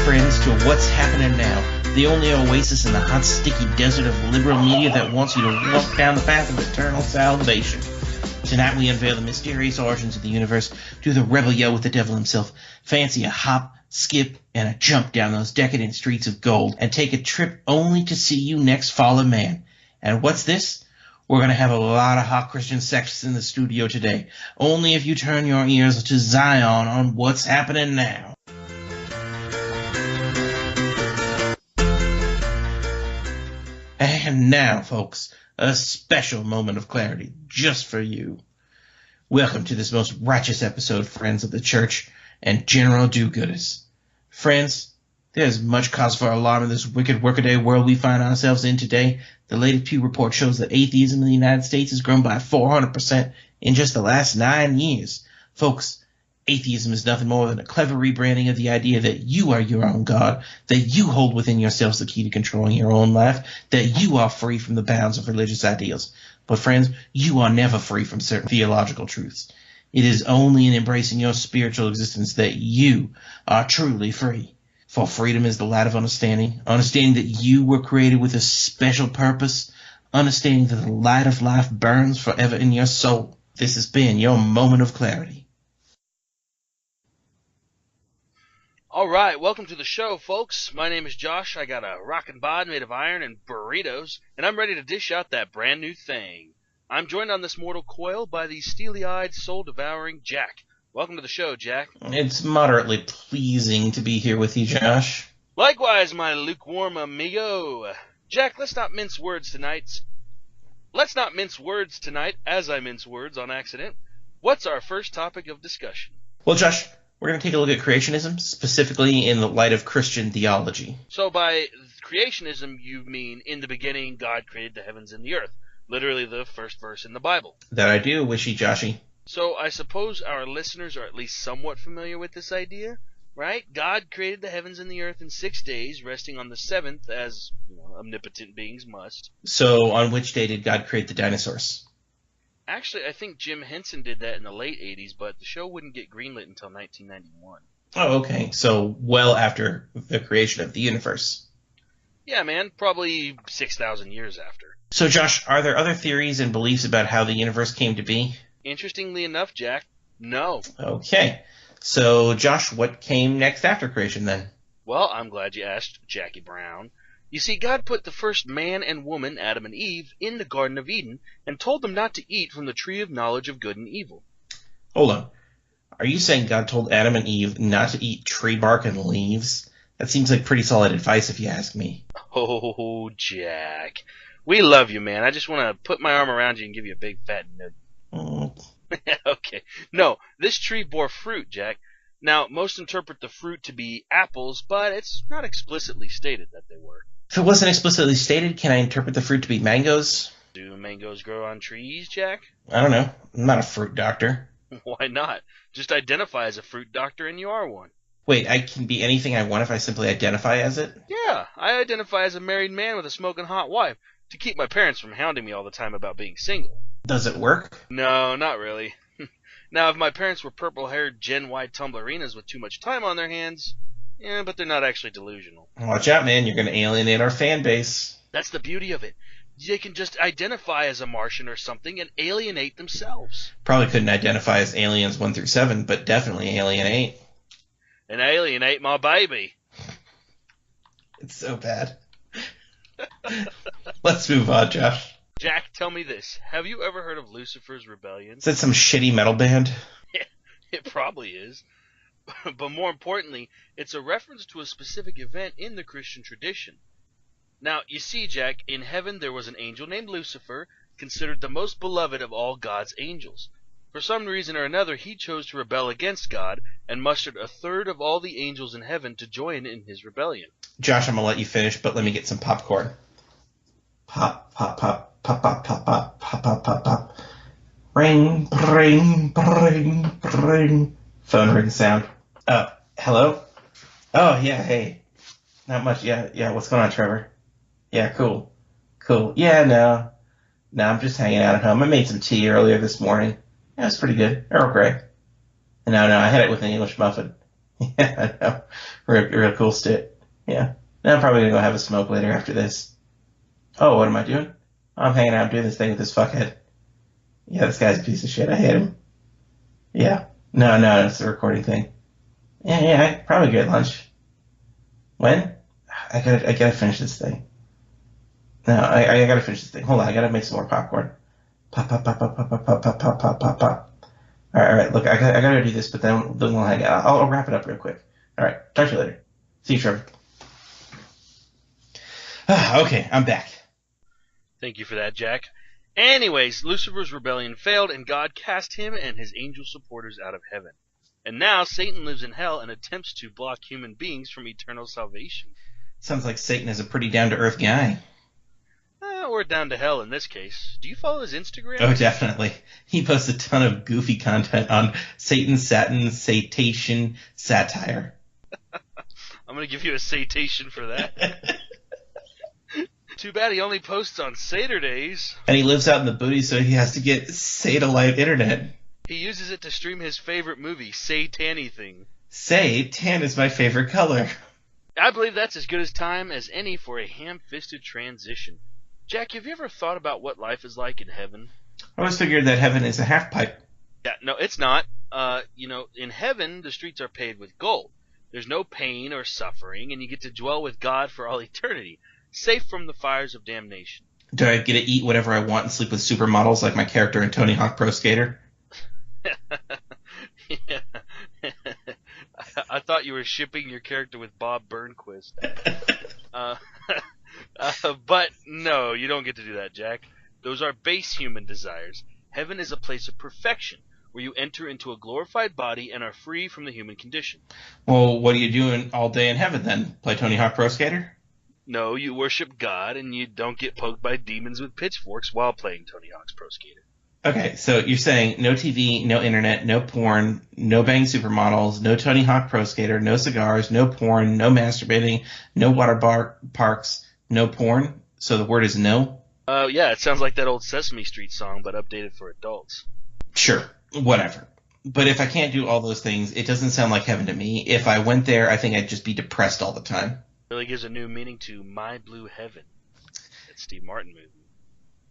friends, to What's Happening Now, the only oasis in the hot, sticky desert of liberal media that wants you to walk down the path of eternal salvation. Tonight we unveil the mysterious origins of the universe, do the rebel yell with the devil himself, fancy a hop, skip, and a jump down those decadent streets of gold, and take a trip only to see you next fallen man. And what's this? We're going to have a lot of hot Christian sects in the studio today, only if you turn your ears to Zion on What's Happening Now. And now, folks, a special moment of clarity just for you. Welcome to this most righteous episode, friends of the church and general do-gooders. Friends, there's much cause for alarm in this wicked workaday world we find ourselves in today. The latest Pew report shows that atheism in the United States has grown by 400% in just the last 9 years. Folks, atheism is nothing more than a clever rebranding of the idea that you are your own God, that you hold within yourselves the key to controlling your own life, that you are free from the bounds of religious ideals. But friends, you are never free from certain theological truths. It is only in embracing your spiritual existence that you are truly free. For freedom is the light of understanding that you were created with a special purpose, understanding that the light of life burns forever in your soul. This has been your moment of clarity. All right, welcome to the show, folks. My name is Josh. I got a rockin' bod made of iron and burritos, and I'm ready to dish out that brand new thing. I'm joined on this mortal coil by the steely-eyed, soul-devouring Jack. Welcome to the show, Jack. It's moderately pleasing to be here with you, Josh. Likewise, my lukewarm amigo. Jack, let's not mince words tonight, as I mince words on accident. What's our first topic of discussion? Well, Josh, we're going to take a look at creationism, specifically in the light of Christian theology. So by creationism, you mean in the beginning, God created the heavens and the earth. Literally the first verse in the Bible. That I do, wishy-joshy. So I suppose our listeners are at least somewhat familiar with this idea, right? God created the heavens and the earth in 6 days, resting on the seventh, as omnipotent beings must. So on which day did God create the dinosaurs? Actually, I think Jim Henson did that in the late 80s, but the show wouldn't get greenlit until 1991. Oh, okay. So well after the creation of the universe. Yeah, man. Probably 6,000 years after. So, Josh, are there other theories and beliefs about how the universe came to be? Interestingly enough, Jack, no. Okay. So, Josh, what came next after creation, then? Well, I'm glad you asked, Jackie Brown. You see, God put the first man and woman, Adam and Eve, in the Garden of Eden and told them not to eat from the tree of knowledge of good and evil. Hold on. Are you saying God told Adam and Eve not to eat tree bark and leaves? That seems like pretty solid advice if you ask me. Oh, Jack. We love you, man. I just want to put my arm around you and give you a big fat nugget. Okay. No, this tree bore fruit, Jack. Now, most interpret the fruit to be apples, but it's not explicitly stated that they were. If it wasn't explicitly stated, can I interpret the fruit to be mangoes? Do mangoes grow on trees, Jack? I don't know. I'm not a fruit doctor. Why not? Just identify as a fruit doctor and you are one. Wait, I can be anything I want if I simply identify as it? Yeah, I identify as a married man with a smoking hot wife to keep my parents from hounding me all the time about being single. Does it work? No, not really. Now, if my parents were purple-haired Gen Y tumblerinas with too much time on their hands, yeah, but they're not actually delusional. Watch out, man. You're going to alienate our fan base. That's the beauty of it. They can just identify as a Martian or something and alienate themselves. Probably couldn't identify as aliens 1 through 7, but definitely alienate. And alienate my baby. It's so bad. Let's move on, Josh. Jack, tell me this. Have you ever heard of Lucifer's Rebellion? Is that some shitty metal band? It probably is. But more importantly, it's a reference to a specific event in the Christian tradition. Now, you see, Jack, in heaven there was an angel named Lucifer, considered the most beloved of all God's angels. For some reason or another, he chose to rebel against God and mustered a third of all the angels in heaven to join in his rebellion. Josh, I'm going to let you finish, but let me get some popcorn. Pop, pop, pop, pop, pop, pop, pop, pop, pop, pop, pop. Ring, ring, ring, ring. Phone ring sound. Hello? Oh, yeah, hey. Not much, yeah, what's going on, Trevor? Yeah, cool. Yeah, no, I'm just hanging out at home. I made some tea earlier this morning. Yeah, it's pretty good. Earl Grey. No, I had it with an English muffin. Yeah, I know. Real cool shit. Yeah. Now I'm probably gonna go have a smoke later after this. Oh, what am I doing? I'm hanging out doing this thing with this fuckhead. Yeah, this guy's a piece of shit. I hate him. Yeah. No, it's a recording thing. Yeah, I probably get lunch. When? I gotta finish this thing. No, I gotta finish this thing. Hold on, I gotta make some more popcorn. Pop, pop, pop, pop, pop, pop, pop, pop, pop, pop, pop, pop. All right. Look, I gotta do this, but then we'll hang out. I'll wrap it up real quick. All right. Talk to you later. See you, Trevor. Okay, I'm back. Thank you for that, Jack. Anyways, Lucifer's rebellion failed, and God cast him and his angel supporters out of heaven. And now Satan lives in hell and attempts to block human beings from eternal salvation. Sounds like Satan is a pretty down-to-earth guy. Or down to hell in this case. Do you follow his Instagram? Oh, definitely. He posts a ton of goofy content on Satan, Satin, Satation, satire. I'm going to give you a citation for that. Too bad he only posts on Saturdays. And he lives out in the booty, so he has to get satellite internet. He uses it to stream his favorite movie, Say Tanny Thing. Say, tan is my favorite color. I believe that's as good a time as any for a ham-fisted transition. Jack, have you ever thought about what life is like in heaven? I always figured that heaven is a half pipe. Yeah, no, it's not. In heaven, the streets are paved with gold. There's no pain or suffering, and you get to dwell with God for all eternity, safe from the fires of damnation. Do I get to eat whatever I want and sleep with supermodels like my character in Tony Hawk Pro Skater? Yeah. I thought you were shipping your character with Bob Burnquist. But no, you don't get to do that, Jack. Those are base human desires. Heaven is a place of perfection, where you enter into a glorified body and are free from the human condition. Well, what are you doing all day in heaven then? Play Tony Hawk Pro Skater? No, you worship God, and you don't get poked by demons with pitchforks while playing Tony Hawk's Pro Skater. Okay, so you're saying no TV, no internet, no porn, no bang supermodels, no Tony Hawk Pro Skater, no cigars, no porn, no masturbating, no water parks, no porn? So the word is no? Yeah, it sounds like that old Sesame Street song, but updated for adults. Sure, whatever. But if I can't do all those things, it doesn't sound like heaven to me. If I went there, I think I'd just be depressed all the time. Really gives a new meaning to My Blue Heaven. That Steve Martin movie.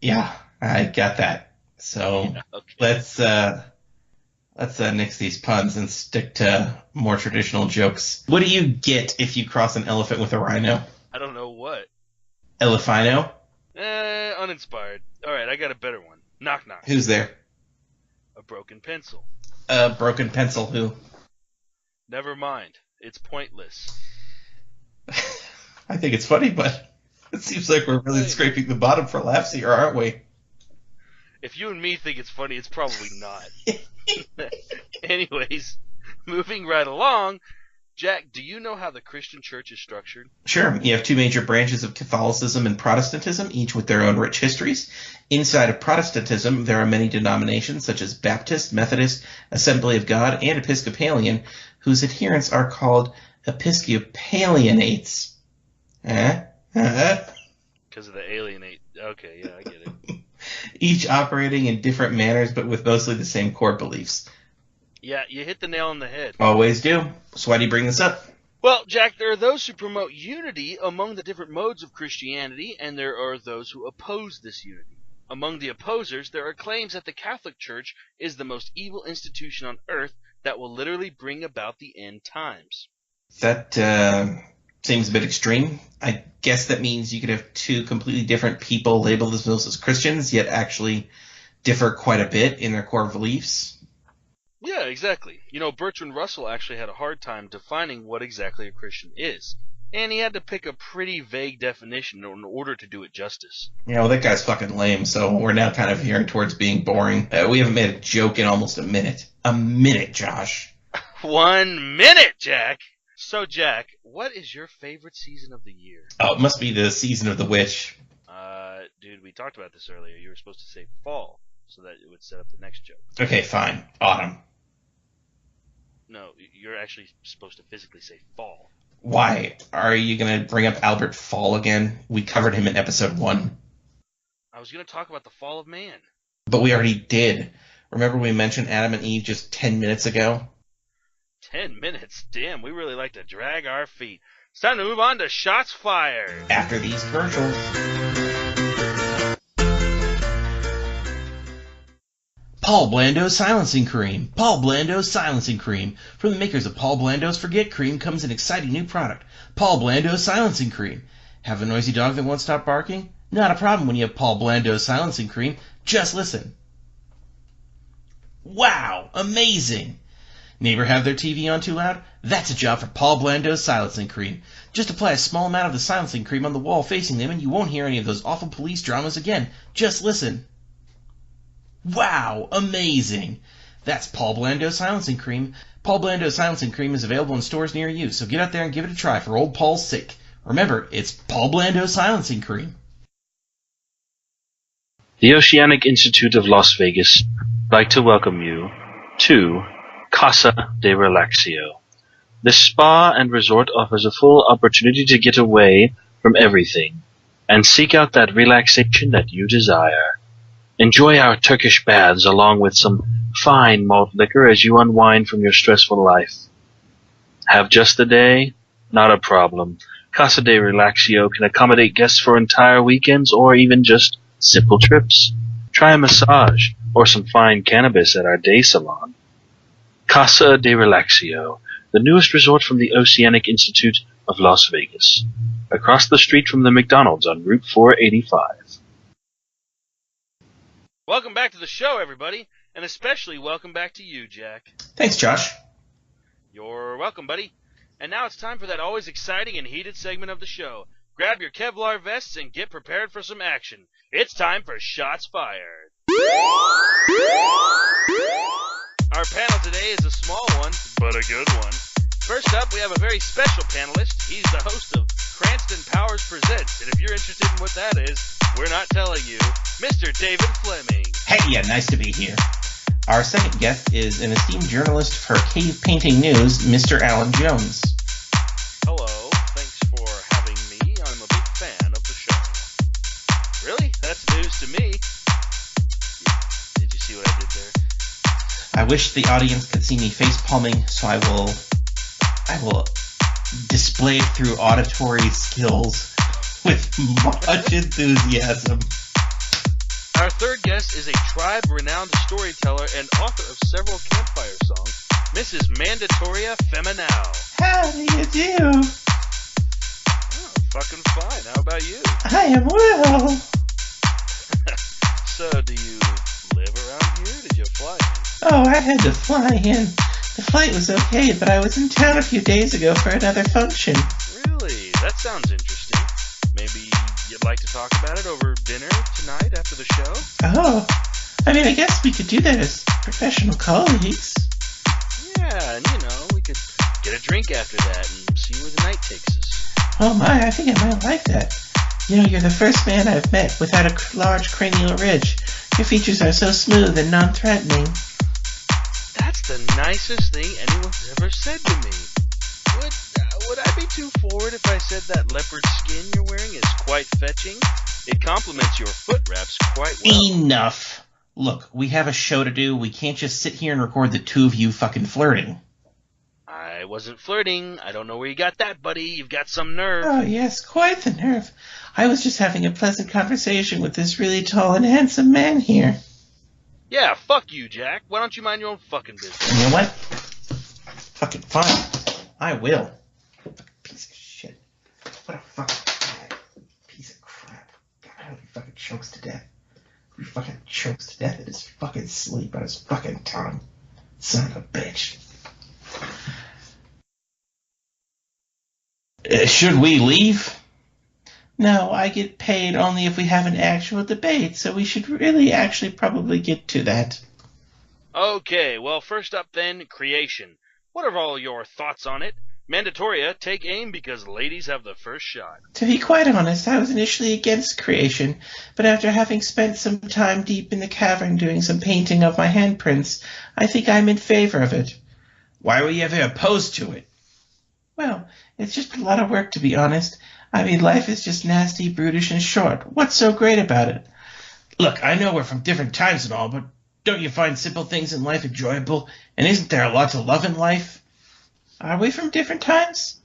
Yeah, I got that. So Yeah, okay. let's nix these puns and stick to more traditional jokes. What do you get if you cross an elephant with a rhino? I don't know what. Elephino? Uninspired. Alright, I got a better one. Knock knock. Who's there? A broken pencil. A broken pencil who? Never mind. It's pointless. I think it's funny, but it seems like we're really scraping the bottom for laughs here, aren't we? If you and me think it's funny, it's probably not. Anyways, moving right along, Jack, do you know how the Christian church is structured? Sure. You have two major branches of Catholicism and Protestantism, each with their own rich histories. Inside of Protestantism, there are many denominations such as Baptist, Methodist, Assembly of God, and Episcopalian, whose adherents are called Episcopalianates. Because of the alienate. Okay, yeah, I get it. Each operating in different manners, but with mostly the same core beliefs. Yeah, you hit the nail on the head. Always do. So why do you bring this up? Well, Jack, there are those who promote unity among the different modes of Christianity, and there are those who oppose this unity. Among the opposers, there are claims that the Catholic Church is the most evil institution on earth that will literally bring about the end times. That seems a bit extreme. I guess that means you could have two completely different people label themselves as Christians, yet actually differ quite a bit in their core beliefs. Yeah, exactly. You know, Bertrand Russell actually had a hard time defining what exactly a Christian is, and he had to pick a pretty vague definition in order to do it justice. Yeah, well, that guy's fucking lame, so we're now kind of veering towards being boring. We haven't made a joke in almost a minute. A minute, Josh. 1 minute, Jack! So, Jack, what is your favorite season of the year? Oh, it must be the season of the witch. Dude, we talked about this earlier. You were supposed to say fall, so that it would set up the next joke. Okay, fine. Autumn. No, you're actually supposed to physically say fall. Why? Are you going to bring up Albert Fall again? We covered him in episode 1. I was going to talk about the fall of man. But we already did. Remember we mentioned Adam and Eve just 10 minutes ago? 10 minutes? Damn, we really like to drag our feet. It's time to move on to Shots Fired. After these commercials. Paul Blando's Silencing Cream. Paul Blando's Silencing Cream. From the makers of Paul Blando's Forget Cream comes an exciting new product. Paul Blando's Silencing Cream. Have a noisy dog that won't stop barking? Not a problem when you have Paul Blando's Silencing Cream. Just listen. Wow! Amazing! Neighbor have their TV on too loud? That's a job for Paul Blando's Silencing Cream. Just apply a small amount of the silencing cream on the wall facing them and you won't hear any of those awful police dramas again. Just listen. Wow! Amazing! That's Paul Blando's Silencing Cream. Paul Blando's Silencing Cream is available in stores near you, so get out there and give it a try for old Paul's sake. Remember, it's Paul Blando's Silencing Cream. The Oceanic Institute of Las Vegas would like to welcome you to Casa de Relaxio. This spa and resort offers a full opportunity to get away from everything and seek out that relaxation that you desire. Enjoy our Turkish baths along with some fine malt liquor as you unwind from your stressful life. Have just a day? Not a problem. Casa de Relaxio can accommodate guests for entire weekends or even just simple trips. Try a massage or some fine cannabis at our day salon. Casa de Relaxio, the newest resort from the Oceanic Institute of Las Vegas, across the street from the McDonald's on Route 485. Welcome back to the show, everybody, and especially welcome back to you, Jack. Thanks, Josh. You're welcome, buddy. And now it's time for that always exciting and heated segment of the show. Grab your Kevlar vests and get prepared for some action. It's time for Shots Fired. Our panel today is a small one, but a good one. First up, we have a very special panelist. He's the host of Cranston Powers Presents, and if you're interested in what that is, we're not telling you. Mr. David Fleming. Hey, yeah, nice to be here. Our second guest is an esteemed journalist for Cave Painting News, Mr. Alan Jones. Hello, thanks for having me. I'm a big fan of the show. Really? That's news to me. Did you see what I did there? I wish the audience could see me face palming, so I will display it through auditory skills with much enthusiasm. Our third guest is a tribe-renowned storyteller and author of several campfire songs, Mrs. Mandatoria Feminau. How do you do? Oh, fucking fine. How about you? I am well. So, do you live around here? Did you fly in? Oh, I had to fly in. The flight was okay, but I was in town a few days ago for another function. Really? That sounds interesting. Maybe you'd like to talk about it over dinner tonight after the show? Oh, I mean, I guess we could do that as professional colleagues. Yeah, and we could get a drink after that and see where the night takes us. Oh my, I think I might like that. You're the first man I've met without a large cranial ridge. Your features are so smooth and non-threatening. That's the nicest thing anyone's ever said to me. Would I be too forward if I said that leopard skin you're wearing is quite fetching? It complements your foot wraps quite well. Enough. Look, we have a show to do. We can't just sit here and record the two of you fucking flirting. I wasn't flirting. I don't know where you got that, buddy. You've got some nerve. Oh, yes, quite the nerve. I was just having a pleasant conversation with this really tall and handsome man here. Yeah, fuck you, Jack. Why don't you mind your own fucking business? You know what? Fucking fine. I will. Fucking piece of shit. What a fucking piece of crap. God, I hope he fucking chokes to death. He fucking chokes to death in his fucking sleep on his fucking tongue. Son of a bitch. Should we leave? No, I get paid only if we have an actual debate, so we should really actually probably get to that. Okay, well, first up then, creation. What are all your thoughts on it? Mandatoria, take aim because ladies have the first shot. To be quite honest, I was initially against creation, but after having spent some time deep in the cavern doing some painting of my handprints, I think I'm in favor of it. Why were you ever opposed to it? Well, it's just a lot of work, to be honest. I mean, life is just nasty, brutish, and short. What's so great about it? Look, I know we're from different times and all, but don't you find simple things in life enjoyable? And isn't there a lot to love in life? Are we from different times?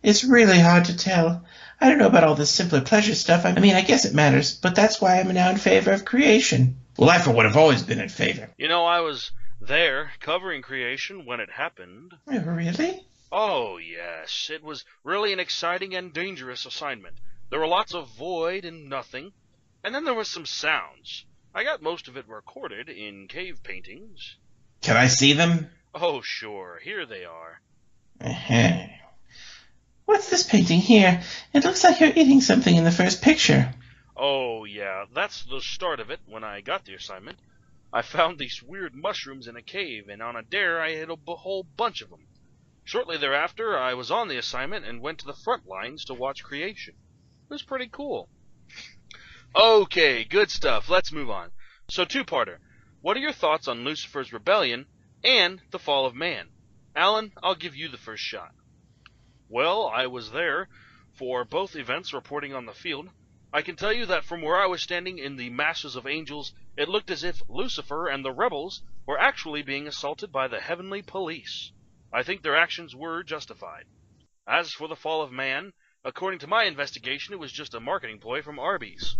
It's really hard to tell. I don't know about all this simpler pleasure stuff. I mean, I guess it matters, but that's why I'm now in favor of creation. Well, I for one have always been in favor. You know, I was there covering creation when it happened. Oh, really? Oh, yes. It was really an exciting and dangerous assignment. There were lots of void and nothing, and then there was some sounds. I got most of it recorded in cave paintings. Can I see them? Oh, sure. Here they are. Uh-huh. What's this painting here? It looks like you're eating something in the first picture. Oh, yeah. That's the start of it when I got the assignment. I found these weird mushrooms in a cave, and on a dare I hit a whole bunch of them. Shortly thereafter, I was on the assignment and went to the front lines to watch creation. It was pretty cool. Okay, good stuff. Let's move on. So, two-parter. What are your thoughts on Lucifer's rebellion and the fall of man? Alan, I'll give you the first shot. Well, I was there for both events reporting on the field. I can tell you that from where I was standing in the masses of angels, it looked as if Lucifer and the rebels were actually being assaulted by the heavenly police. I think their actions were justified. As for the fall of man, according to my investigation, it was just a marketing ploy from Arby's.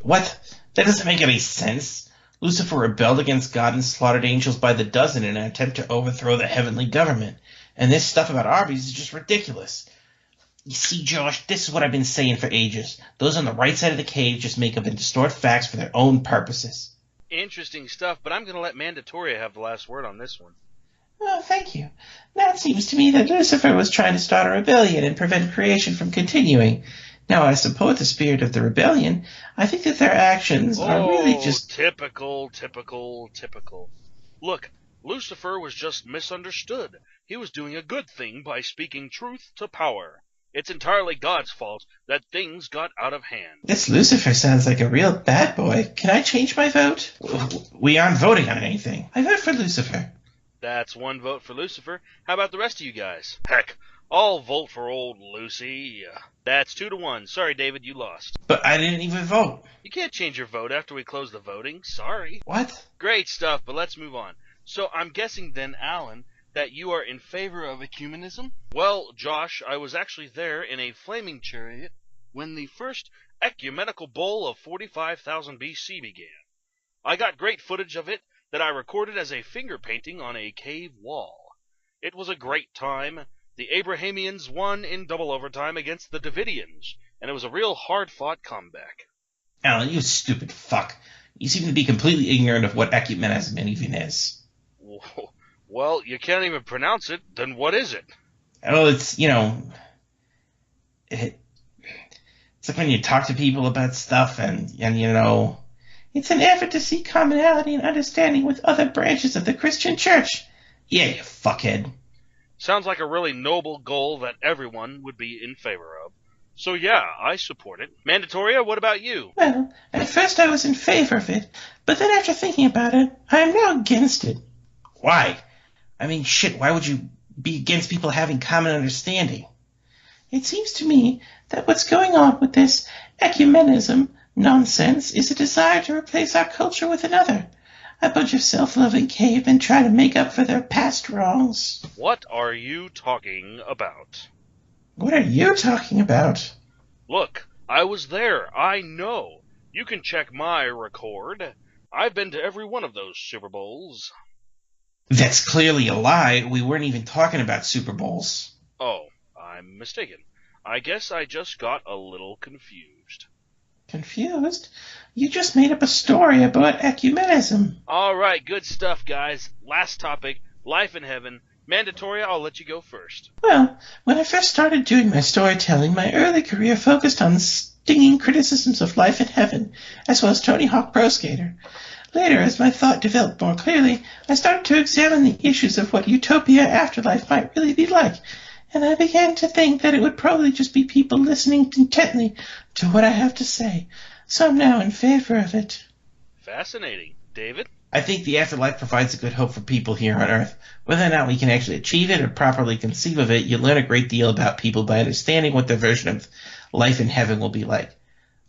What? That doesn't make any sense. Lucifer rebelled against God and slaughtered angels by the dozen in an attempt to overthrow the heavenly government. And this stuff about Arby's is just ridiculous. You see, Josh, this is what I've been saying for ages. Those on the right side of the cave just make up and distort facts for their own purposes. Interesting stuff, but I'm going to let Mandatoria have the last word on this one. Oh, thank you. Now it seems to me that Lucifer was trying to start a rebellion and prevent creation from continuing. Now I support the spirit of the rebellion. I think that their actions are really just... Typical. Look, Lucifer was just misunderstood. He was doing a good thing by speaking truth to power. It's entirely God's fault that things got out of hand. This Lucifer sounds like a real bad boy. Can I change my vote? We aren't voting on anything. I vote for Lucifer. That's one vote for Lucifer. How about the rest of you guys? Heck, I'll vote for old Lucy. That's 2-1. Sorry, David, you lost. But I didn't even vote. You can't change your vote after we close the voting. Sorry. What? Great stuff, but let's move on. So I'm guessing then, Alan, that you are in favor of ecumenism? Well, Josh, I was actually there in a flaming chariot when the first ecumenical bowl of 45,000 BC began. I got great footage of it that I recorded as a finger painting on a cave wall. It was a great time. The Abrahamians won in double overtime against the Davidians, and it was a real hard-fought comeback. Alan, you stupid fuck. You seem to be completely ignorant of what ecumenism even is. Well, you can't even pronounce it, then what is it? Oh, it's, it's like when you talk to people about stuff and it's an effort to seek commonality and understanding with other branches of the Christian church. Yeah, you fuckhead. Sounds like a really noble goal that everyone would be in favor of. So yeah, I support it. Mandatoria, what about you? Well, at first I was in favor of it, but then after thinking about it, I am now against it. Why? I mean, shit, why would you be against people having common understanding? It seems to me that what's going on with this ecumenism nonsense is a desire to replace our culture with another. A bunch of self-loving cavemen trying to make up for their past wrongs. What are you talking about? What are you talking about? Look, I was there. I know. You can check my record. I've been to every one of those Super Bowls. That's clearly a lie. We weren't even talking about Super Bowls. Oh, I'm mistaken. I guess I just got a little confused. Confused? You just made up a story about ecumenism. All right, good stuff, guys. Last topic, life in heaven. Mandatoria, I'll let you go first. Well, when I first started doing my storytelling, my early career focused on stinging criticisms of life in heaven, as well as Tony Hawk Pro Skater. Later, as my thought developed more clearly, I started to examine the issues of what utopia afterlife might really be like, and I began to think that it would probably just be people listening intently to what I have to say. So I'm now in favor of it. Fascinating. David? I think the afterlife provides a good hope for people here on Earth. Whether or not we can actually achieve it or properly conceive of it, you learn a great deal about people by understanding what their version of life in heaven will be like.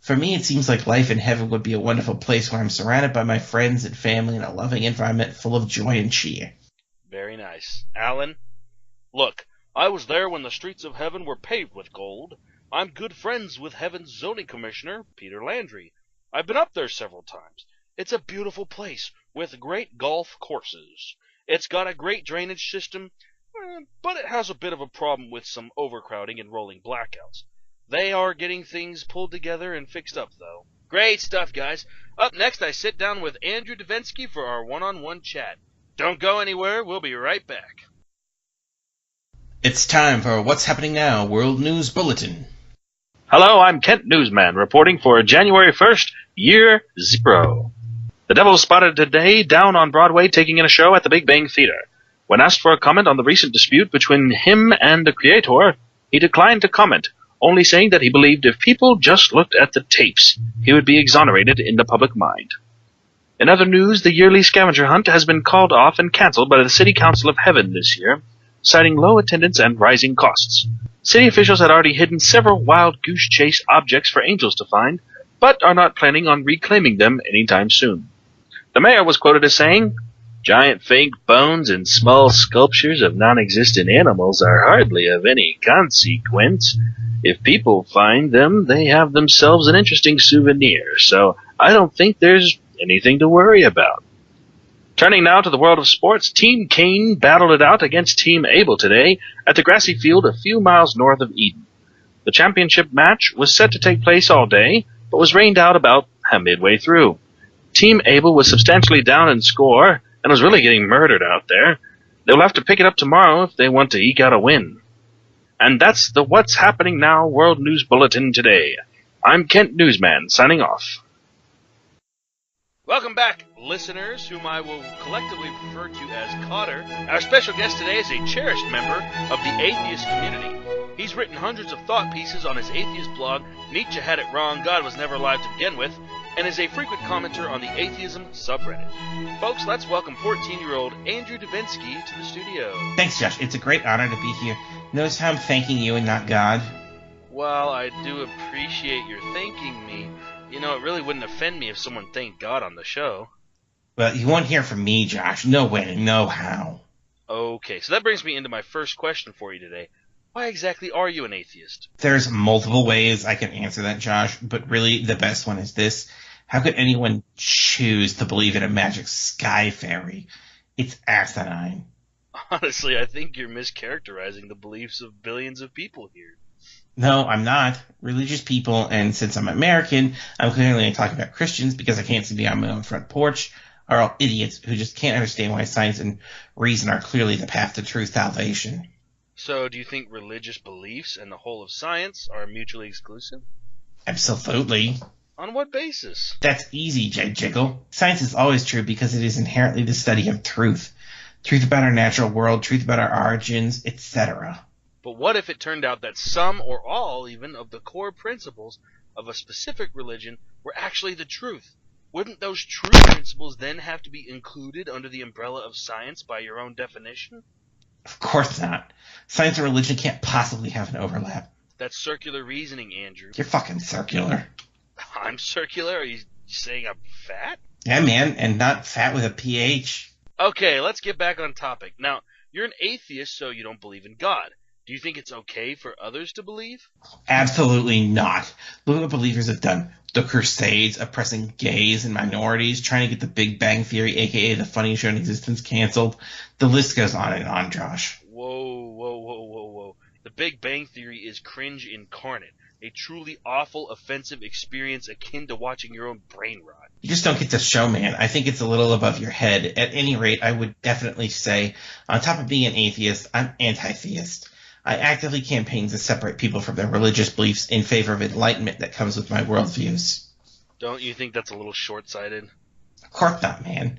For me, it seems like life in heaven would be a wonderful place where I'm surrounded by my friends and family in a loving environment full of joy and cheer. Very nice. Alan? Look, I was there when the streets of heaven were paved with gold. I'm good friends with heaven's zoning commissioner, Peter Landry. I've been up there several times. It's a beautiful place with great golf courses. It's got a great drainage system, but it has a bit of a problem with some overcrowding and rolling blackouts. They are getting things pulled together and fixed up, though. Great stuff, guys. Up next, I sit down with Andrew Davensky for our one-on-one chat. Don't go anywhere. We'll be right back. It's time for What's Happening Now World News Bulletin. Hello, I'm Kent Newsman, reporting for January 1st, Year 0. The Devil spotted today down on Broadway taking in a show at the Big Bang Theater. When asked for a comment on the recent dispute between him and the creator, he declined to comment, only saying that he believed if people just looked at the tapes, he would be exonerated in the public mind. In other news, the yearly scavenger hunt has been called off and cancelled by the City Council of Heaven this year, citing low attendance and rising costs. City officials had already hidden several wild goose chase objects for angels to find, but are not planning on reclaiming them anytime soon. The mayor was quoted as saying, "Giant fake bones and small sculptures of non-existent animals are hardly of any consequence. If people find them, they have themselves an interesting souvenir, so I don't think there's anything to worry about." Turning now to the world of sports, Team Cain battled it out against Team Abel today at the grassy field a few miles north of Eden. The championship match was set to take place all day, but was rained out about midway through. Team Abel was substantially down in score and was really getting murdered out there. They'll have to pick it up tomorrow if they want to eke out a win. And that's the What's Happening Now World News Bulletin today. I'm Kent Newsman, signing off. Welcome back, listeners, whom I will collectively refer to as Cotter. Our special guest today is a cherished member of the atheist community. He's written hundreds of thought pieces on his atheist blog, Nietzsche Had It Wrong, God Was Never Alive to Begin With, and is a frequent commenter on the atheism subreddit. Folks, let's welcome 14-year-old Andrew Davensky to the studio. Thanks, Josh. It's a great honor to be here. Notice how I'm thanking you and not God? Well, I do appreciate your thanking me. You know, it really wouldn't offend me if someone thanked God on the show. Well, you won't hear from me, Josh. No way, no how. Okay, so that brings me into my first question for you today. Why exactly are you an atheist? There's multiple ways I can answer that, Josh, but really the best one is this. How could anyone choose to believe in a magic sky fairy? It's asinine. Honestly, I think you're mischaracterizing the beliefs of billions of people here. No, I'm not. Religious people, and since I'm American, I'm clearly going to talk about Christians because I can't sit beyond my own front porch, are all idiots who just can't understand why science and reason are clearly the path to true salvation. So, do you think religious beliefs and the whole of science are mutually exclusive? Absolutely. On what basis? That's easy, Jiggle. Science is always true because it is inherently the study of truth. Truth about our natural world, truth about our origins, etc. But what if it turned out that some or all even of the core principles of a specific religion were actually the truth? Wouldn't those true principles then have to be included under the umbrella of science by your own definition? Of course not. Science and religion can't possibly have an overlap. That's circular reasoning, Andrew. You're fucking circular. I'm circular? Are you saying I'm fat? Yeah, man, and not fat with a PH. Okay, let's get back on topic. Now, you're an atheist, so you don't believe in God. Do you think it's okay for others to believe? Absolutely not. Look what believers have done. The Crusades, oppressing gays and minorities, trying to get the Big Bang Theory, aka the funniest show in existence, canceled. The list goes on and on, Josh. Whoa. The Big Bang Theory is cringe incarnate. A truly awful, offensive experience akin to watching your own brain rot. You just don't get the show, man. I think it's a little above your head. At any rate, I would definitely say, on top of being an atheist, I'm anti-theist. I actively campaign to separate people from their religious beliefs in favor of enlightenment that comes with my worldviews. Don't you think that's a little short-sighted? Of course not, man.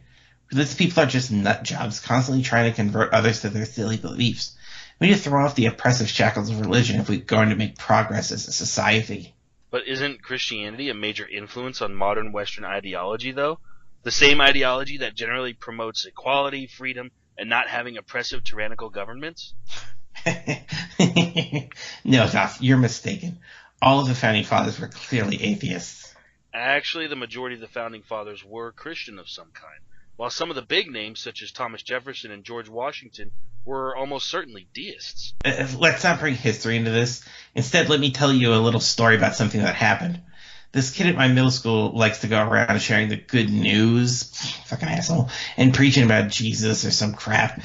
Religious people are just nut jobs, constantly trying to convert others to their silly beliefs. We need to throw off the oppressive shackles of religion if we're going to make progress as a society. But isn't Christianity a major influence on modern Western ideology, though? The same ideology that generally promotes equality, freedom, and not having oppressive, tyrannical governments? No, Goff, you're mistaken. All of the Founding Fathers were clearly atheists. Actually, the majority of the Founding Fathers were Christian of some kind. while some of the big names, such as Thomas Jefferson and George Washington, were almost certainly deists. Let's not bring history into this. Instead, let me tell you a little story about something that happened. This kid at my middle school likes to go around sharing the good news, fucking asshole, and preaching about Jesus or some crap.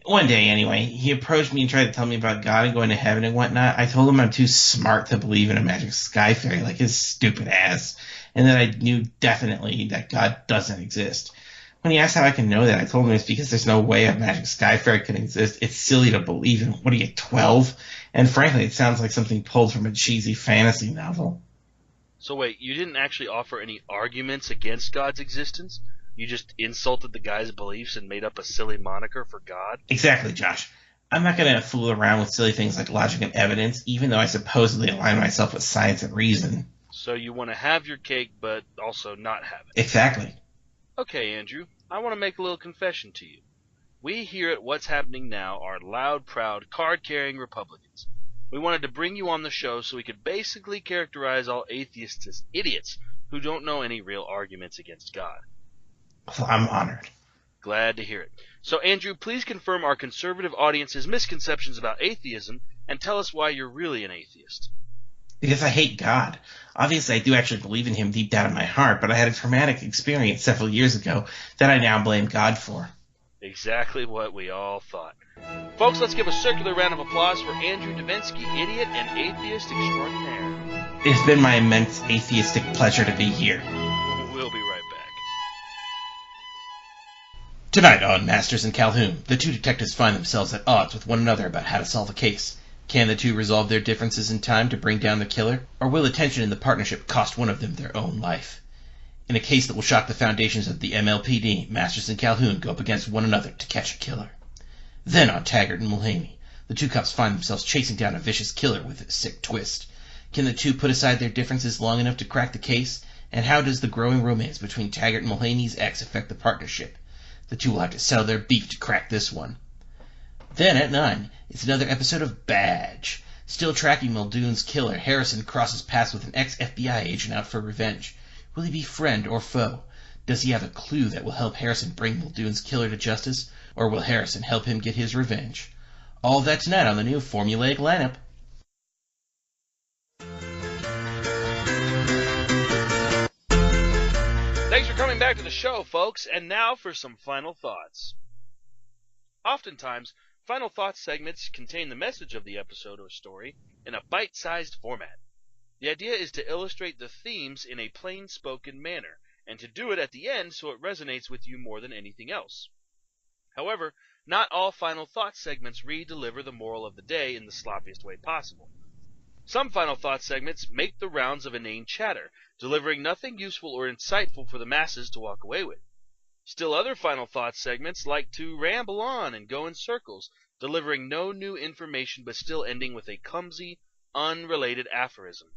One day, anyway, he approached me and tried to tell me about God and going to heaven and whatnot. I told him I'm too smart to believe in a magic sky fairy like his stupid ass, and that I knew definitely that God doesn't exist. When he asked how I can know that, I told him it's because there's no way a magic sky fairy can exist. It's silly to believe in. What are you, 12? And frankly, it sounds like something pulled from a cheesy fantasy novel. So wait, you didn't actually offer any arguments against God's existence? You just insulted the guy's beliefs and made up a silly moniker for God? Exactly, Josh. I'm not going to fool around with silly things like logic and evidence, even though I supposedly align myself with science and reason. So you want to have your cake, but also not have it? Exactly. Okay, Andrew, I want to make a little confession to you. We here at What's Happening Now are loud, proud, card-carrying Republicans. We wanted to bring you on the show so we could basically characterize all atheists as idiots who don't know any real arguments against God. Well, I'm honored. Glad to hear it. So, Andrew, please confirm our conservative audience's misconceptions about atheism and tell us why you're really an atheist. Because I hate God. Obviously, I do actually believe in him deep down in my heart, but I had a traumatic experience several years ago that I now blame God for. Exactly what we all thought. Folks, let's give a circular round of applause for Andrew Davinsky, idiot and atheist extraordinaire. It's been my immense atheistic pleasure to be here. We'll be right back. Tonight on Masters and Calhoun, the two detectives find themselves at odds with one another about how to solve a case. Can the two resolve their differences in time to bring down the killer, or will the tension in the partnership cost one of them their own life? In a case that will shock the foundations of the MLPD, Masters and Calhoun go up against one another to catch a killer. Then on Taggart and Mulhaney, the two cops find themselves chasing down a vicious killer with a sick twist. Can the two put aside their differences long enough to crack the case? And how does the growing romance between Taggart and Mulhaney's ex affect the partnership? The two will have to settle their beef to crack this one. Then at 9, it's another episode of Badge. Still tracking Muldoon's killer, Harrison crosses paths with an ex-FBI agent out for revenge. Will he be friend or foe? Does he have a clue that will help Harrison bring Muldoon's killer to justice? Or will Harrison help him get his revenge? All of that tonight on the new Formulaic Lineup. Thanks for coming back to the show, folks, and now for some final thoughts. Oftentimes, final thoughts segments contain the message of the episode or story in a bite-sized format. The idea is to illustrate the themes in a plain-spoken manner, and to do it at the end so it resonates with you more than anything else. However, not all final thoughts segments re-deliver the moral of the day in the sloppiest way possible. Some final thoughts segments make the rounds of inane chatter, delivering nothing useful or insightful for the masses to walk away with. Still other final thoughts segments like to ramble on and go in circles, delivering no new information but still ending with a clumsy, unrelated aphorism.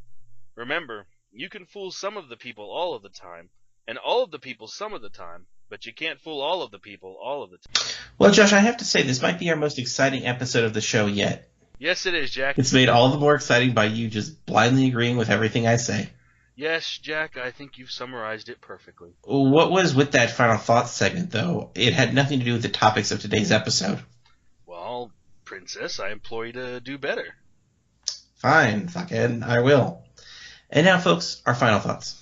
Remember, you can fool some of the people all of the time, and all of the people some of the time, but you can't fool all of the people all of the time. Well, Josh, I have to say this might be our most exciting episode of the show yet. Yes, it is, Jack. It's made all the more exciting by you just blindly agreeing with everything I say. Yes, Jack, I think you've summarized it perfectly. What was with that final thoughts segment, though? It had nothing to do with the topics of today's episode. Well, Princess, I implore you to do better. Fine, fuckhead, I will. And now, folks, our final thoughts.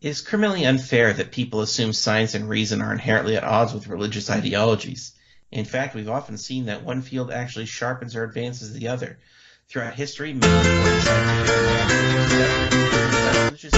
It is criminally unfair that people assume science and reason are inherently at odds with religious ideologies. In fact, we've often seen that one field actually sharpens or advances the other. Throughout history, many important scientific advances were religious